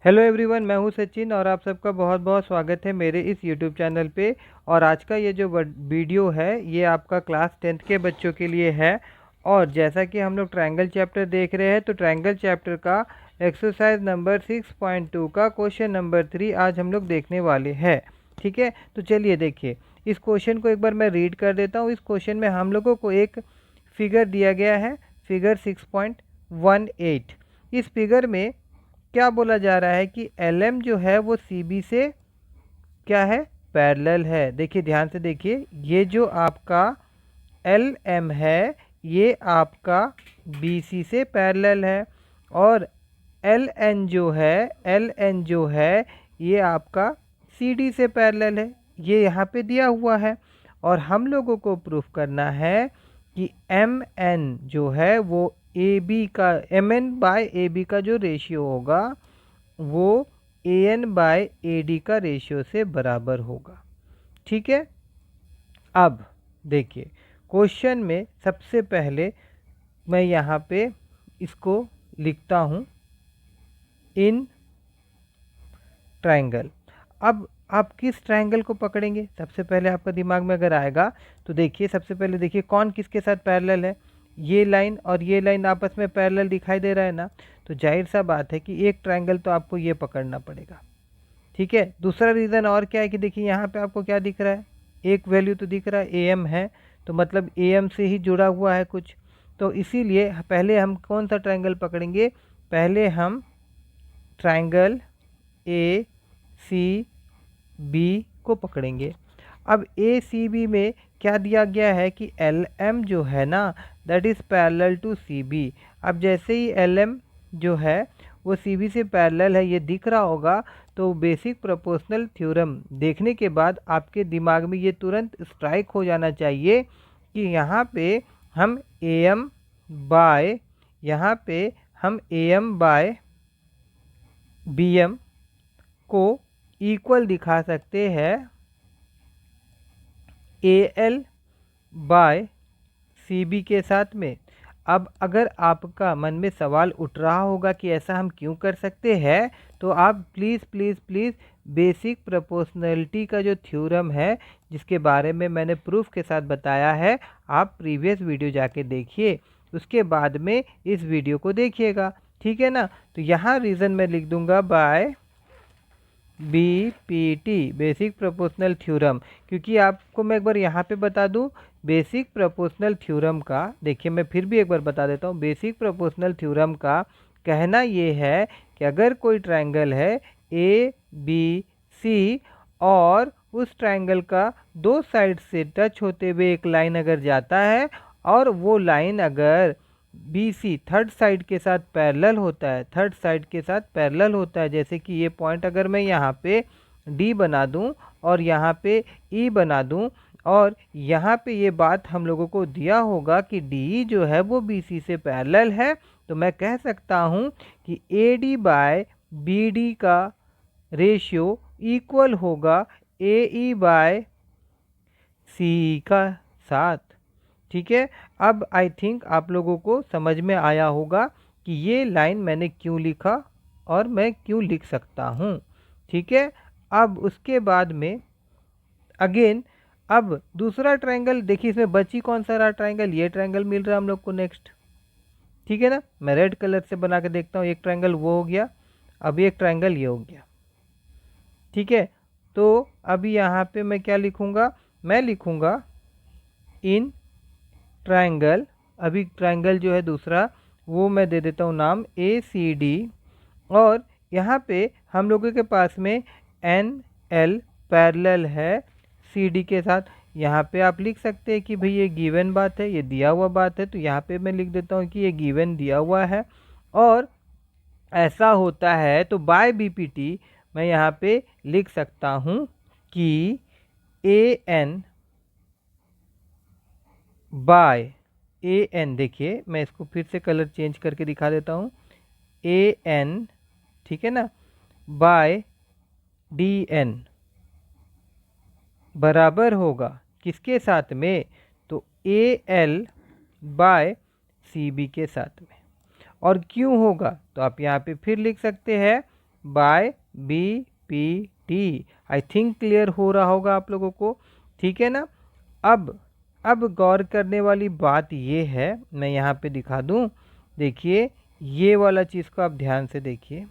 Hello everyone, मैं हूं सचिन और आप सबका बहुत बहुत स्वागत है मेरे इस यूट्यूब चैनल पे। और आज का ये जो वीडियो है ये आपका क्लास 10th के बच्चों के लिए है। और जैसा कि हम लोग ट्रायंगल चैप्टर देख रहे हैं तो ट्रायंगल चैप्टर का एक्सरसाइज नंबर 6.2 का क्वेश्चन नंबर 3 आज हम लोग देखने वाले हैं। ठीक है, तो चलिए देखिए इस क्वेश्चन को एक बार मैं रीड कर देता हूँ। इस क्वेश्चन में हम लोगों को एक फिगर दिया गया है, फिगर 6.18। इस फिगर में क्या बोला जा रहा है कि LM जो है वो CB से क्या है, पैरेलल है। देखिए ध्यान से देखिए, ये जो आपका LM है ये आपका BC से पैरेलल है, और LN जो है ये आपका CD से पैरेलल है। ये यहाँ पे दिया हुआ है और हम लोगों को प्रूफ करना है कि MN जो है वो AB का MN बाय AB का जो रेशियो होगा वो AN बाय AD का रेशियो से बराबर होगा। ठीक है, अब देखिए क्वेश्चन में सबसे पहले मैं यहाँ पे इसको लिखता हूँ इन ट्रायंगल। अब आप किस ट्रायंगल को पकड़ेंगे, सबसे पहले आपका दिमाग में अगर आएगा तो देखिए सबसे पहले देखिए कौन किसके साथ पैरेलल है। ये लाइन और ये लाइन आपस में पैरेलल दिखाई दे रहा है ना, तो जाहिर सा बात है कि एक ट्रायंगल तो आपको ये पकड़ना पड़ेगा। ठीक है, दूसरा रीज़न और क्या है कि देखिए यहाँ पे आपको क्या दिख रहा है, एक वैल्यू तो दिख रहा है AM है, तो मतलब AM से ही जुड़ा हुआ है कुछ। तो इसीलिए पहले हम कौन सा ट्रायंगल पकड़ेंगे, पहले हम ट्रायंगल ACB को पकड़ेंगे। अब ACB में क्या दिया गया है कि LM जो है ना that is parallel to CB। अब जैसे ही LM जो है वो CB से पैरेलल है, ये दिख रहा होगा, तो बेसिक प्रोपोर्शनल थ्योरम देखने के बाद आपके दिमाग में ये तुरंत स्ट्राइक हो जाना चाहिए कि यहाँ पे हम AM बाय BM को इक्वल दिखा सकते हैं AL बाय CB के साथ में। अब अगर आपका मन में सवाल उठ रहा होगा कि ऐसा हम क्यों कर सकते हैं, तो आप please please please basic proportionality का जो थ्योरम है जिसके बारे में मैंने प्रूफ के साथ बताया है, आप प्रीवियस वीडियो जाके देखिए, उसके बाद में इस वीडियो को देखिएगा। ठीक है ना, तो यहाँ रीज़न मैं लिख दूंगा by BPT, basic proportional theorem. क्योंकि आपको मैं एक बार यहाँ पे बता दूँ बेसिक प्रोपोर्शनल थ्योरम का, देखिए मैं फिर भी एक बार बता देता हूँ। बेसिक प्रोपोर्शनल थ्योरम का कहना ये है कि अगर कोई ट्रायंगल है ABC और उस ट्रायंगल का दो साइड से टच होते हुए एक लाइन अगर जाता है और वो लाइन अगर BC थर्ड साइड के साथ पैरेलल होता है, थर्ड साइड के साथ पैरेलल होता है, जैसे कि ये पॉइंट अगर मैं यहाँ पे D बना दूँ और यहाँ पे E बना दूँ, और यहाँ पे ये बात हम लोगों को दिया होगा कि DE जो है वो BC से पैरेलल है, तो मैं कह सकता हूँ कि AD बाय BD का रेशियो इक्वल होगा AE बाय CE का साथ। ठीक है, अब आई थिंक आप लोगों को समझ में आया होगा कि ये लाइन मैंने क्यों लिखा और मैं क्यों लिख सकता हूँ। ठीक है, अब उसके बाद में अगेन अब दूसरा ट्रायंगल देखिए, इसमें बची कौन सा रहा ट्रायंगल, ये ट्रायंगल मिल रहा है हम लोग को नेक्स्ट। ठीक है ना, मैं रेड कलर से बना के देखता हूँ, एक ट्रायंगल वो हो गया, अभी एक ट्रायंगल ये हो गया। ठीक है, तो अभी यहाँ पे मैं क्या लिखूँगा, मैं लिखूँगा इन ट्रायंगल, अभी ट्रायंगल जो है दूसरा वो मैं दे देता हूँ नाम ACD, और यहाँ पे हम लोगों के पास में NL पैरेलल है CD के साथ। यहाँ पे आप लिख सकते हैं कि भाई ये गिवन बात है, ये दिया हुआ बात है, तो यहाँ पे मैं लिख देता हूँ कि ये गिवन दिया हुआ है। और ऐसा होता है तो बाय BPT मैं यहाँ पे लिख सकता हूँ कि AN बाय AN, देखिए मैं इसको फिर से कलर चेंज करके दिखा देता हूँ, AN ठीक है ना बाय DN बराबर होगा किसके साथ में, तो AL बाय CB के साथ में। और क्यों होगा तो आप यहाँ पे फिर लिख सकते हैं by B P T. I think clear हो रहा होगा आप लोगों को, ठीक है ना। अब गौर करने वाली बात ये है, मैं यहाँ पे दिखा दूँ, देखिए ये वाला चीज़ को आप ध्यान से देखिए,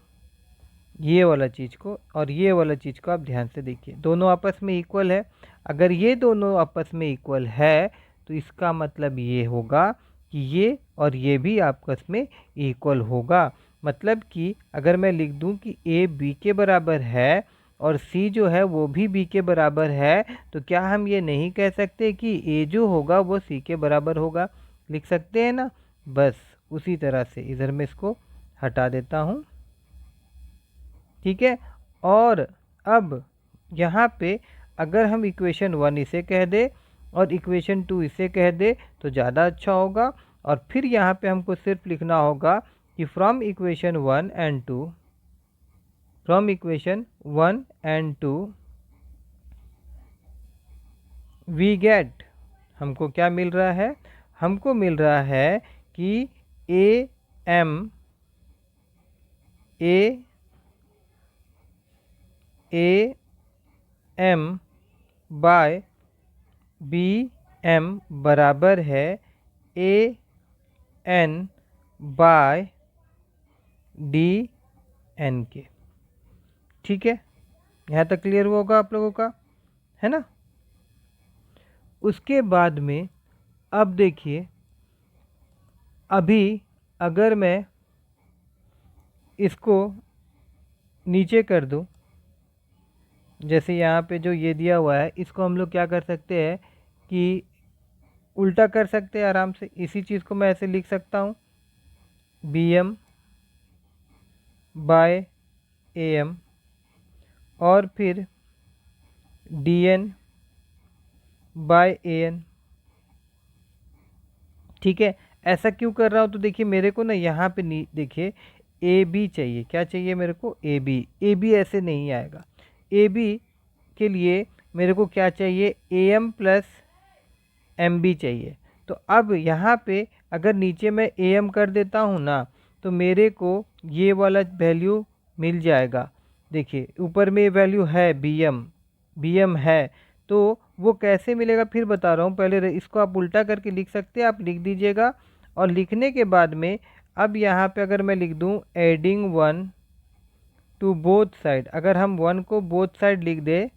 ये वाला चीज़ को और ये वाला चीज़ को आप ध्यान से देखिए, दोनों आपस में इक्वल है। अगर ये दोनों आपस में इक्वल है तो इसका मतलब ये होगा कि ये और ये भी आपस में इक्वल होगा। मतलब कि अगर मैं लिख दूं कि ए बी के बराबर है और सी जो है वो भी बी के बराबर है, तो क्या हम ये नहीं कह सकते कि ए जो होगा वो सी के बराबर होगा? लिख सकते हैं ना। बस उसी तरह से इधर मैं इसको हटा देता हूँ, ठीक है। और अब यहाँ पे अगर हम इक्वेशन 1 इसे कह दे और इक्वेशन 2 इसे कह दे तो ज़्यादा अच्छा होगा। और फिर यहाँ पे हमको सिर्फ लिखना होगा कि from equation 1 and 2, from equation 1 and 2 we get, हमको क्या मिल रहा है? हमको मिल रहा है कि A M by B M बराबर है A N by D N के, ठीक है। यहाँ तक क्लियर हुआ होगा आप लोगों का, है ना। उसके बाद में अब देखिए, अभी अगर मैं इसको नीचे कर दूं, जैसे यहाँ पे जो ये दिया हुआ है, इसको हम लोग क्या कर सकते हैं कि उल्टा कर सकते हैं आराम से। इसी चीज़ को मैं ऐसे लिख सकता हूँ, B M by A M और फिर D N by A N, ठीक है। ऐसा क्यों कर रहा हूँ? तो देखिए मेरे को ना यहाँ पे नहीं, देखिए ए बी चाहिए, क्या चाहिए मेरे को? A B. ए बी ऐसे नहीं आएगा। ए बी के लिए मेरे को क्या चाहिए? A M plus M B चाहिए। तो अब यहाँ पे अगर नीचे मैं ए एम कर देता हूँ ना, तो मेरे को ये वाला वैल्यू मिल जाएगा। देखिए ऊपर में ये वैल्यू है बी एम है, तो वो कैसे मिलेगा फिर बता रहा हूँ। पहले इसको आप उल्टा करके लिख सकते हैं, आप लिख दीजिएगा। और लिखने के बाद में अब यहाँ पे अगर मैं लिख दूँ एडिंग 1 टू बोथ साइड, अगर हम 1 को बोथ साइड लिख दे,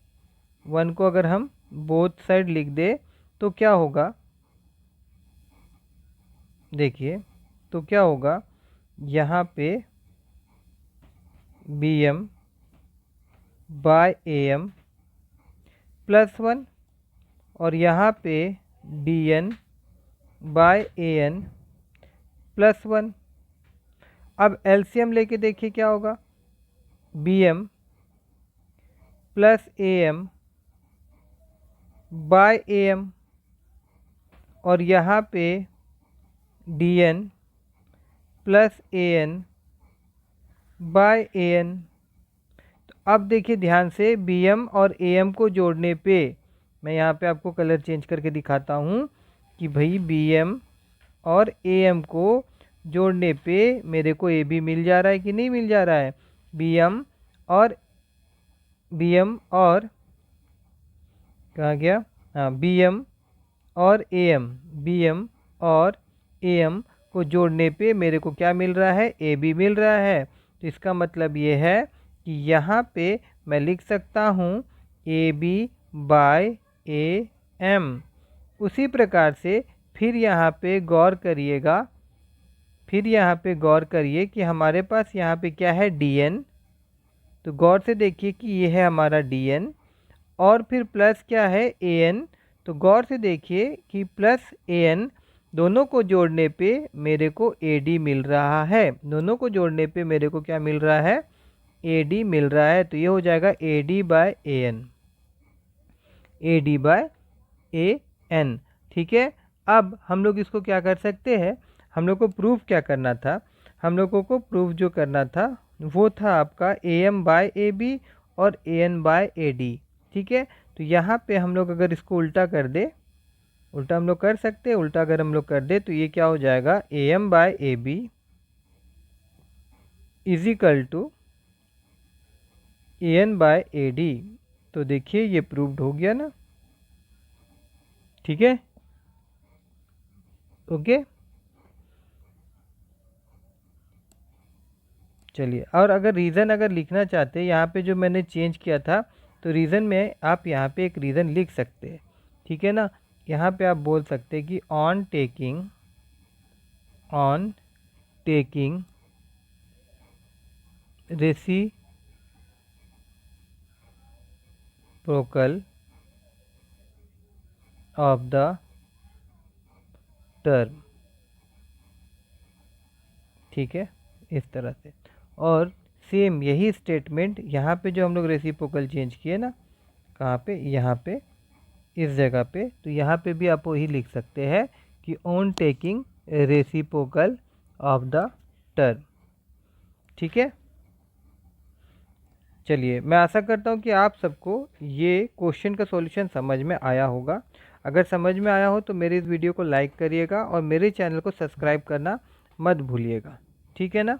1 को अगर हम बोथ साइड लिख दे तो क्या होगा? देखिए तो क्या होगा, यहाँ पे B M by A M plus 1 और यहाँ पे D N by A N plus 1। अब एलसीएम लेके देखिए क्या होगा, B M plus A M by A M और यहाँ पे D N plus A N by A N. तो अब देखिए ध्यान से, बी एम और ए एम को जोड़ने पे, मैं यहाँ पे आपको कलर चेंज करके दिखाता हूँ कि भाई बी एम और ए एम को जोड़ने पे मेरे को ए बी मिल जा रहा है कि नहीं मिल जा रहा है? बी एम और कहाँ गया? हाँ, बी एम और ए एम, बी एम और ए एम को जोड़ने पे मेरे को क्या मिल रहा है? ए बी मिल रहा है। तो इसका मतलब ये है कि यहाँ पे मैं लिख सकता हूँ A B by A M. उसी प्रकार से फिर यहाँ पे गौर करिएगा, फिर यहाँ पे गौर करिए कि हमारे पास यहाँ पे क्या है? D N. तो गौर से देखिए कि ये है हमारा डी एन और फिर प्लस क्या है? A N. तो गौर से देखिए कि प्लस ए एन, दोनों को जोड़ने पे मेरे को ए डी मिल रहा है। दोनों को जोड़ने पे मेरे को क्या मिल रहा है? ए डी मिल रहा है। तो ये हो जाएगा A D by A N, A D by A N, ठीक है। अब हम लोग इसको क्या कर सकते हैं, हम लोग को प्रूफ क्या करना था? हम लोगों को प्रूफ जो करना था वो था आपका A M by A B और A N by A D, ठीक है। तो यहाँ पे हम लोग अगर इसको उल्टा कर दे, उल्टा हम लोग कर सकते हैं, उल्टा अगर हम लोग कर दे तो ये क्या हो जाएगा? A M by A B is equal to AN by AD। तो देखिए ये प्रूव्ड हो गया ना, ठीक है, ओके। चलिए, और अगर रीज़न अगर लिखना चाहते हैं यहाँ पे जो मैंने चेंज किया था, तो रीज़न में आप यहाँ पे एक रीज़न लिख सकते हैं, ठीक है ना। यहाँ पे आप बोल सकते हैं कि on taking reciprocal of the term, ठीक है, इस तरह से। और सेम यही स्टेटमेंट यहाँ पे जो हम लोग रेसिप्रोकल चेंज किए ना, कहाँ पे, यहाँ पे, इस जगह पे, तो यहाँ पे भी आप वही लिख सकते हैं कि on taking reciprocal of the term, ठीक है। चलिए, मैं आशा करता हूँ कि आप सबको ये क्वेश्चन का सॉल्यूशन समझ में आया होगा। अगर समझ में आया हो तो मेरे इस वीडियो को लाइक करिएगा और मेरे चैनल को सब्सक्राइब करना मत भूलिएगा, ठीक है ना।